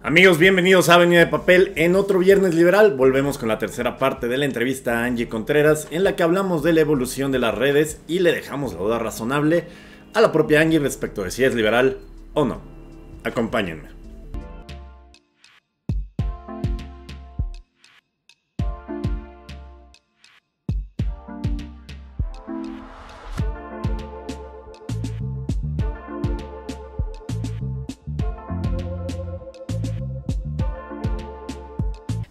Amigos, bienvenidos a Avenida de Papel. En otro Viernes Liberal volvemos con la tercera parte de la entrevista a Angie Contreras, en la que hablamos de la evolución de las redes y le dejamos la duda razonable a la propia Angie respecto de si es liberal o no. Acompáñenme.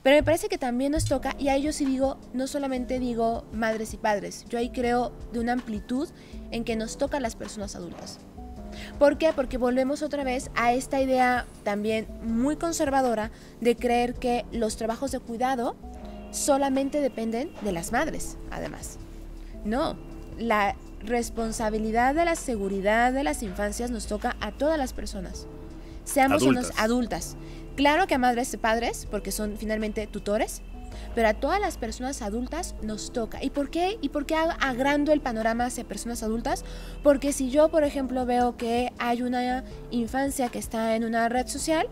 Pero me parece que también nos toca, y a ellos sí digo, no solamente digo madres y padres, yo ahí creo de una amplitud en que nos toca a las personas adultas. ¿Por qué? Porque volvemos otra vez a esta idea también muy conservadora de creer que los trabajos de cuidado solamente dependen de las madres, además. No, la responsabilidad de la seguridad de las infancias nos toca a todas las personas, seamos unos adultas. Claro que a madres y padres, porque son finalmente tutores, pero a todas las personas adultas nos toca. ¿Y por qué? ¿Y por qué agrando el panorama hacia personas adultas? Porque si yo, por ejemplo, veo que hay una infancia que está en una red social,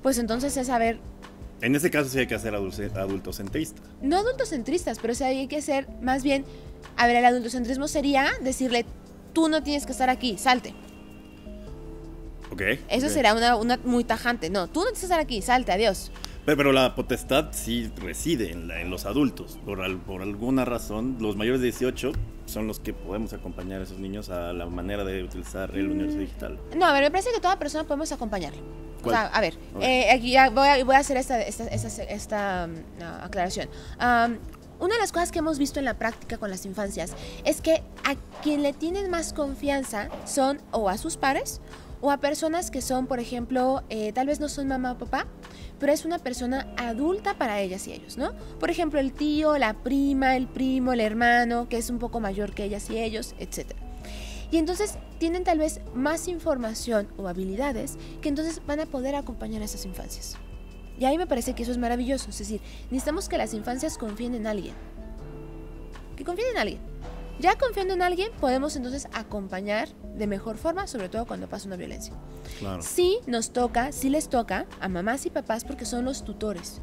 pues entonces es saber... En ese caso sí hay que ser adultocentrista. No adultocentristas, pero sí hay que ser más bien... A ver, el adultocentrismo sería decirle, tú no tienes que estar aquí, salte. Eso sería una muy tajante. No, tú no tienes que estar aquí, salte, adiós. Pero la potestad sí reside en los adultos. Por alguna razón, los mayores de 18 son los que podemos acompañar a esos niños a la manera de utilizar el universo digital. No, a ver, me parece que toda persona podemos acompañarle. O sea, a ver, aquí ya voy a hacer esta aclaración. Una de las cosas que hemos visto en la práctica con las infancias es que a quien le tienen más confianza son o a sus pares o a personas que son, por ejemplo, tal vez no son mamá o papá, pero es una persona adulta para ellas y ellos, ¿no? Por ejemplo, el tío, la prima, el primo, el hermano, que es un poco mayor que ellas y ellos, etc. Y entonces tienen tal vez más información o habilidades que entonces van a poder acompañar a esas infancias. Y ahí me parece que eso es maravilloso, es decir, necesitamos que las infancias confíen en alguien. Que confíen en alguien. Ya confiando en alguien, podemos entonces acompañar de mejor forma, sobre todo cuando pasa una violencia. Claro. Sí les toca a mamás y papás porque son los tutores,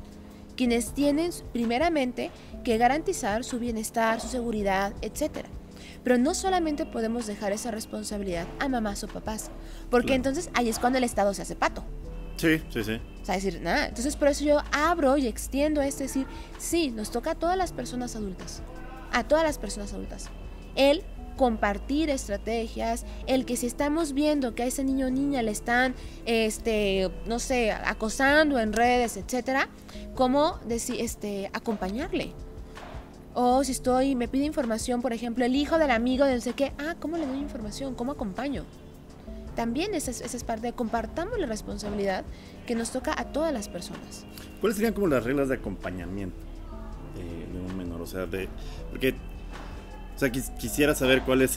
quienes tienen primeramente que garantizar su bienestar, su seguridad, etc. Pero no solamente podemos dejar esa responsabilidad a mamás o papás, porque entonces ahí es cuando el Estado se hace pato. Sí. O sea, decir, nada. Entonces por eso yo abro y extiendo decir, sí, nos toca a todas las personas adultas, el compartir estrategias, el que si estamos viendo que a ese niño o niña le están, no sé, acosando en redes, etcétera, cómo acompañarle. O si me pide información, por ejemplo, el hijo del amigo de no sé qué, ¿cómo le doy información? ¿Cómo acompaño? También esa es parte de compartamos la responsabilidad que nos toca a todas las personas. ¿Cuáles serían como las reglas de acompañamiento de un menor? O sea, porque quisiera saber cuál es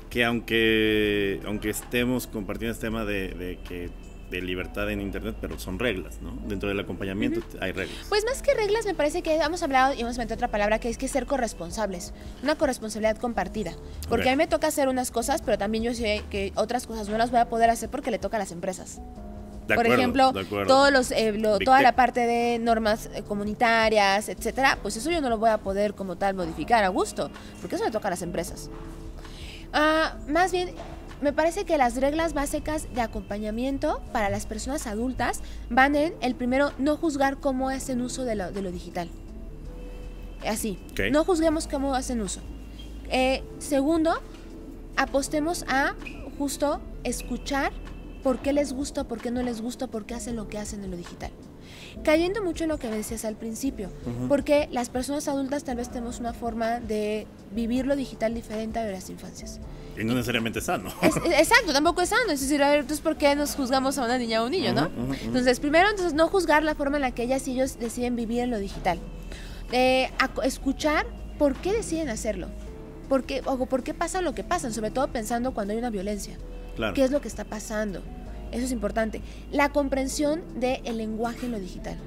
que aunque estemos compartiendo este tema de libertad en internet, pero son reglas, ¿no? Dentro del acompañamiento hay reglas. Pues más que reglas, me parece que hemos hablado y hemos metido otra palabra que es ser corresponsables, una corresponsabilidad compartida, porque a mí me toca hacer unas cosas, pero también yo sé que otras cosas no las voy a poder hacer porque le toca a las empresas. Por ejemplo, toda la parte de normas comunitarias, etcétera, pues eso yo no lo voy a poder como tal modificar a gusto, porque eso le toca a las empresas. Más bien, me parece que las reglas básicas de acompañamiento para las personas adultas van en, el primero, no juzgar cómo hacen uso de lo digital. Así, no juzguemos cómo hacen uso. Segundo, apostemos a justo escuchar por qué les gusta, por qué no les gusta, por qué hacen lo que hacen en lo digital. Cayendo mucho en lo que decías al principio, porque las personas adultas tal vez tenemos una forma de vivir lo digital diferente a las infancias. Y no necesariamente sano. Exacto, tampoco es sano. Es decir, a ver, entonces, ¿por qué nos juzgamos a una niña o un niño, no? Entonces, primero, no juzgar la forma en la que ellas y ellos deciden vivir en lo digital. Escuchar por qué deciden hacerlo. ¿Por qué pasa lo que pasa? Sobre todo pensando cuando hay una violencia. Claro. ¿Qué es lo que está pasando? Eso es importante. La comprensión del lenguaje en lo digital.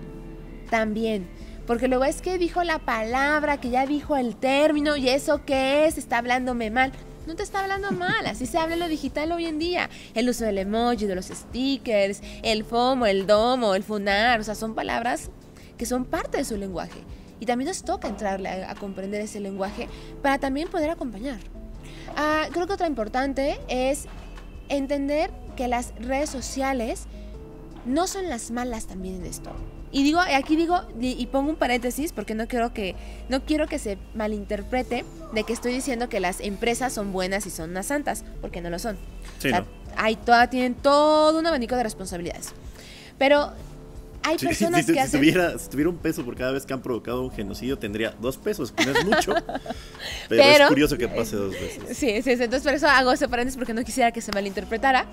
También. Porque luego es que dijo la palabra, que ya dijo el término, y eso qué es, está hablándome mal. no te está hablando mal, así se habla en lo digital hoy en día. El uso del emoji, de los stickers, el FOMO, el DOMO, el FUNAR, o sea, son palabras que son parte de su lenguaje. Y también nos toca entrarle a comprender ese lenguaje para también poder acompañar. Creo que otra importante es entender que las redes sociales no son las malas también en esto. Y aquí digo, y pongo un paréntesis porque no quiero que se malinterprete de que estoy diciendo que las empresas son buenas y son unas santas, porque no lo son. Sí, o sea, no. tienen todo un abanico de responsabilidades. Pero hay personas que hacen... Si tuviera un peso por cada vez que han provocado un genocidio, tendría 2 pesos, que no es mucho. Pero es curioso que pase 2 veces. Sí, entonces por eso hago ese paréntesis porque no quisiera que se malinterpretara.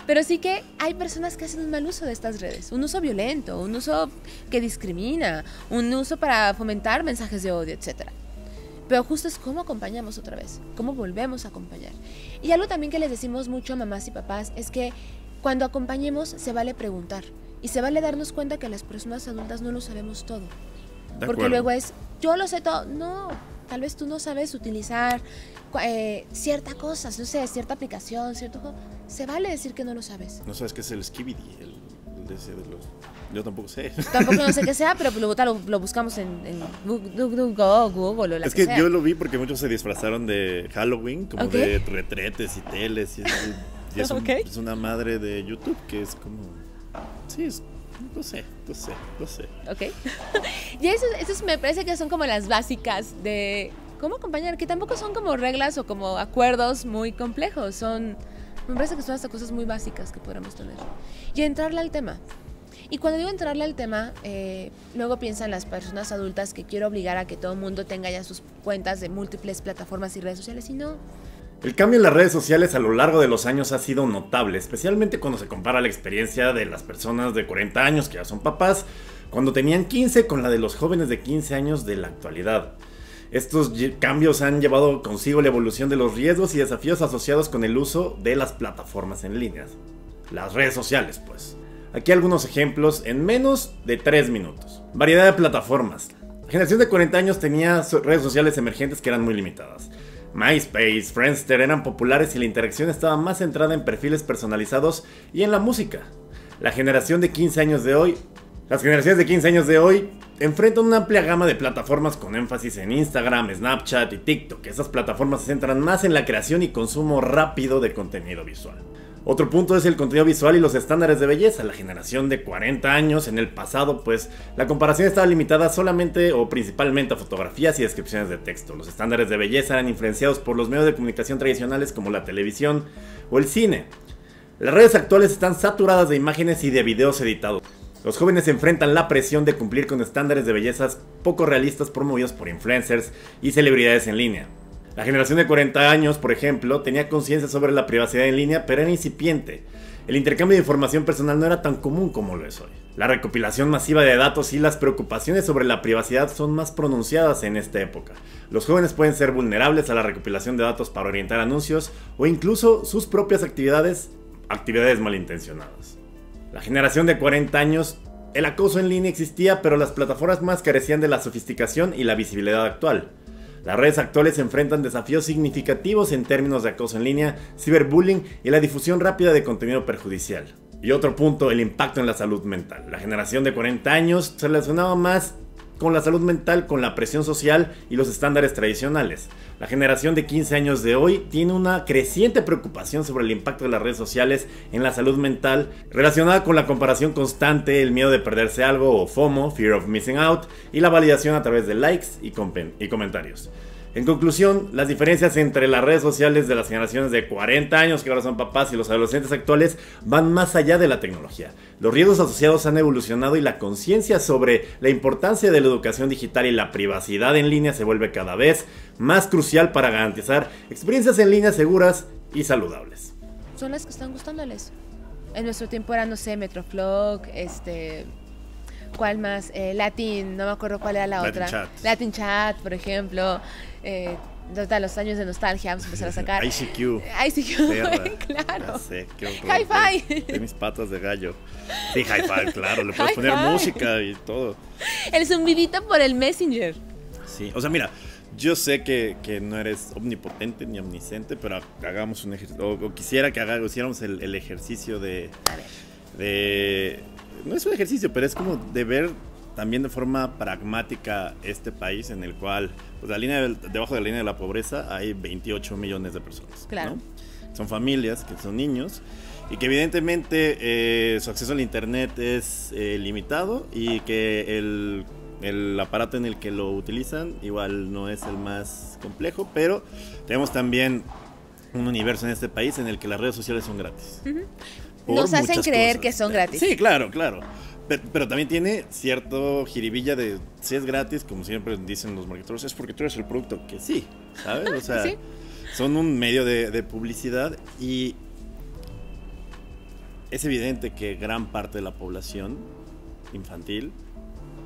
Pero sí que hay personas que hacen un mal uso de estas redes. Un uso violento, un uso que discrimina, un uso para fomentar mensajes de odio, etc. Pero justo es cómo acompañamos otra vez, cómo volvemos a acompañar. Y algo también que les decimos mucho a mamás y papás es que cuando acompañemos se vale preguntar. Y se vale darnos cuenta que las personas adultas no lo sabemos todo. Porque luego es, yo lo sé todo. No, tal vez tú no sabes utilizar cierta cosa, no sé, cierta aplicación, cierto juego. Se vale decir que no lo sabes. No sabes qué es el Skibidi, yo tampoco sé. Tampoco no sé qué sea, pero lo buscamos en Google o la es que yo lo vi porque muchos se disfrazaron de Halloween, como de retretes y teles. Y es una madre de YouTube que es como... Sí, no sé. Ok. Y eso me parece que son como las básicas de cómo acompañar, que tampoco son como reglas o como acuerdos muy complejos. Me parece que son hasta cosas muy básicas que podemos tener. Y entrarle al tema. Y cuando digo entrarle al tema, luego piensan las personas adultas que quiero obligar a que todo el mundo tenga ya sus cuentas de múltiples plataformas y redes sociales, y no. El cambio en las redes sociales a lo largo de los años ha sido notable, especialmente cuando se compara la experiencia de las personas de 40 años que ya son papás, cuando tenían 15 con la de los jóvenes de 15 años de la actualidad. Estos cambios han llevado consigo la evolución de los riesgos y desafíos asociados con el uso de las plataformas en línea. Las redes sociales, pues. Aquí algunos ejemplos en menos de 3 minutos. Variedad de plataformas. La generación de 40 años tenía redes sociales emergentes que eran muy limitadas. MySpace, Friendster eran populares y la interacción estaba más centrada en perfiles personalizados y en la música. Las generaciones de 15 años de hoy enfrentan una amplia gama de plataformas con énfasis en Instagram, Snapchat y TikTok. Esas plataformas se centran más en la creación y consumo rápido de contenido visual. Otro punto es el contenido visual y los estándares de belleza. La generación de 40 años en el pasado, pues la comparación estaba limitada solamente o principalmente a fotografías y descripciones de texto. Los estándares de belleza eran influenciados por los medios de comunicación tradicionales como la televisión o el cine. Las redes actuales están saturadas de imágenes y de videos editados. Los jóvenes enfrentan la presión de cumplir con estándares de belleza poco realistas promovidos por influencers y celebridades en línea. La generación de 40 años, por ejemplo, tenía conciencia sobre la privacidad en línea, pero era incipiente. El intercambio de información personal no era tan común como lo es hoy. La recopilación masiva de datos y las preocupaciones sobre la privacidad son más pronunciadas en esta época. Los jóvenes pueden ser vulnerables a la recopilación de datos para orientar anuncios o incluso sus propias actividades malintencionadas. La generación de 40 años, el acoso en línea existía, pero las plataformas más carecían de la sofisticación y la visibilidad actual. Las redes actuales enfrentan desafíos significativos en términos de acoso en línea, ciberbullying y la difusión rápida de contenido perjudicial. Y otro punto, el impacto en la salud mental. La generación de 40 años se relacionaba más con la salud mental, con la presión social y los estándares tradicionales. La generación de 15 años de hoy tiene una creciente preocupación sobre el impacto de las redes sociales en la salud mental, relacionada con la comparación constante, el miedo de perderse algo o FOMO, Fear of Missing Out, y la validación a través de likes y comentarios. En conclusión, las diferencias entre las redes sociales de las generaciones de 40 años que ahora son papás y los adolescentes actuales van más allá de la tecnología. Los riesgos asociados han evolucionado y la conciencia sobre la importancia de la educación digital y la privacidad en línea se vuelve cada vez más crucial para garantizar experiencias en línea seguras y saludables. Son las que están gustándoles. En nuestro tiempo era, no sé, Metroflog, ¿cuál más? Latin, no me acuerdo cuál era la otra. Latin Chat, por ejemplo. Los años de nostalgia vamos a empezar a sacar. ICQ, claro. Ya sé, qué horror. Hi-Fi. De mis patas de gallo. Sí, Hi-Fi, claro, le puedes poner música y todo. El zumbidito por el Messenger. Sí, o sea, mira, Yo sé que no eres omnipotente ni omnisciente, pero hagamos un ejercicio, o quisiera que hiciéramos el ejercicio de... A ver. No es un ejercicio, pero es como de ver también de forma pragmática este país en el cual, pues debajo de la línea de la pobreza hay 28 millones de personas. Claro. ¿No? Son familias, que son niños, y que evidentemente su acceso al internet es limitado, y que el aparato en el que lo utilizan igual no es el más complejo, pero tenemos también un universo en este país en el que las redes sociales son gratis. Nos hacen creer que son gratis. Sí, claro. Pero también tiene cierto jiribilla de si es gratis, como siempre dicen los marketers, es porque tú eres el producto, que sí, ¿sabes? O sea, ¿Sí? son un medio de publicidad, y es evidente que gran parte de la población infantil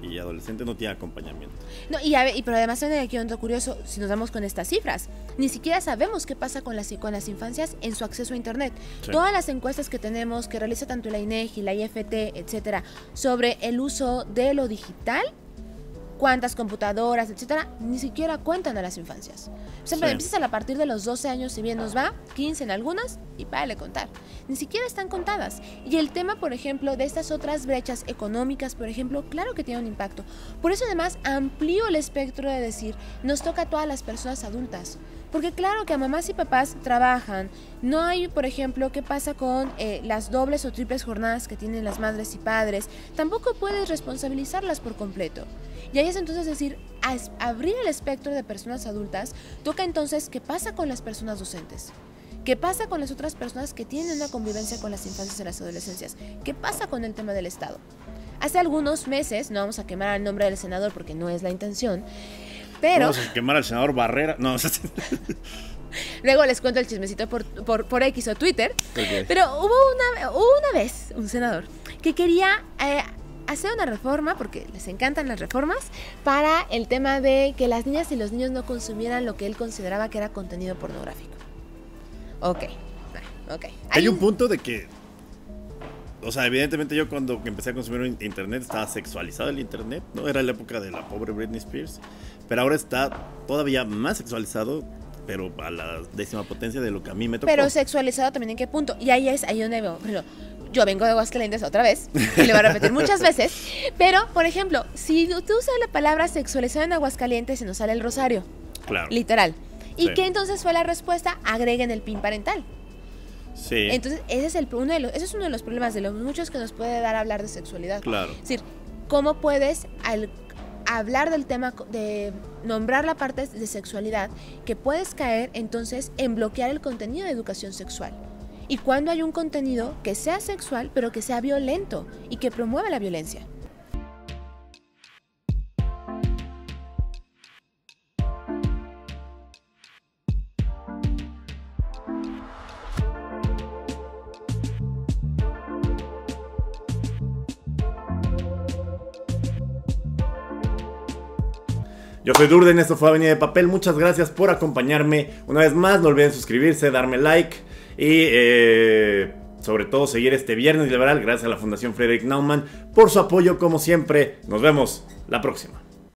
y adolescente no tiene acompañamiento. No, pero además también aquí un dato curioso, si nos damos con estas cifras, ni siquiera sabemos qué pasa con las infancias en su acceso a internet. Sí. Todas las encuestas que tenemos, que realiza tanto la INEGI, la IFT, etcétera, sobre el uso de lo digital, cuántas computadoras, etcétera, ni siquiera cuentan a las infancias. Siempre Sí. empiezas a partir de los 12 años, si bien nos va, 15 en algunas, y párale contar. Ni siquiera están contadas. Y el tema, por ejemplo, de estas otras brechas económicas, por ejemplo, claro que tiene un impacto. Por eso, además, amplío el espectro de decir, nos toca a todas las personas adultas. Porque claro que a mamás y papás trabajan. No hay, por ejemplo, qué pasa con las dobles o triples jornadas que tienen las madres y padres. Tampoco puedes responsabilizarlas por completo. Y ahí es entonces decir, abrir el espectro de personas adultas, toca entonces qué pasa con las personas docentes. ¿Qué pasa con las otras personas que tienen una convivencia con las infancias y las adolescencias? ¿Qué pasa con el tema del Estado? Hace algunos meses, no vamos a quemar el nombre del senador porque no es la intención, pero... Vamos a quemar al senador Barrera. No, luego les cuento el chismecito por X o Twitter. Okay. Pero hubo una vez un senador que quería hacer una reforma, porque les encantan las reformas, para el tema de que las niñas y los niños no consumieran lo que él consideraba que era contenido pornográfico. Ok. Hay un punto de que, o sea, evidentemente yo cuando empecé a consumir internet estaba sexualizado el internet, ¿no? Era la época de la pobre Britney Spears, pero ahora está todavía más sexualizado, pero a la 10ª potencia de lo que a mí me tocó. Pero sexualizado también, ¿en qué punto? Y ahí donde veo, por ejemplo, yo vengo de Aguascalientes otra vez, y le voy a repetir muchas veces, pero, por ejemplo, si tú usas la palabra sexualizado en Aguascalientes, se nos sale el rosario. Claro. Literal. ¿Y Sí. qué entonces fue la respuesta? Agreguen el PIN parental. Sí. Entonces, ese es uno de los problemas de los muchos que nos puede dar a hablar de sexualidad. Claro. Es decir, ¿cómo puedes hablar del tema, de nombrar la parte de sexualidad, que puedes caer entonces en bloquear el contenido de educación sexual? Y cuando hay un contenido que sea sexual, pero que sea violento y que promueva la violencia. Yo soy Durden, esto fue Avenida de Papel. Muchas gracias por acompañarme. Una vez más, no olviden suscribirse, darme like y sobre todo seguir este Viernes Liberal. Gracias a la Fundación Frederick Naumann por su apoyo como siempre. Nos vemos la próxima.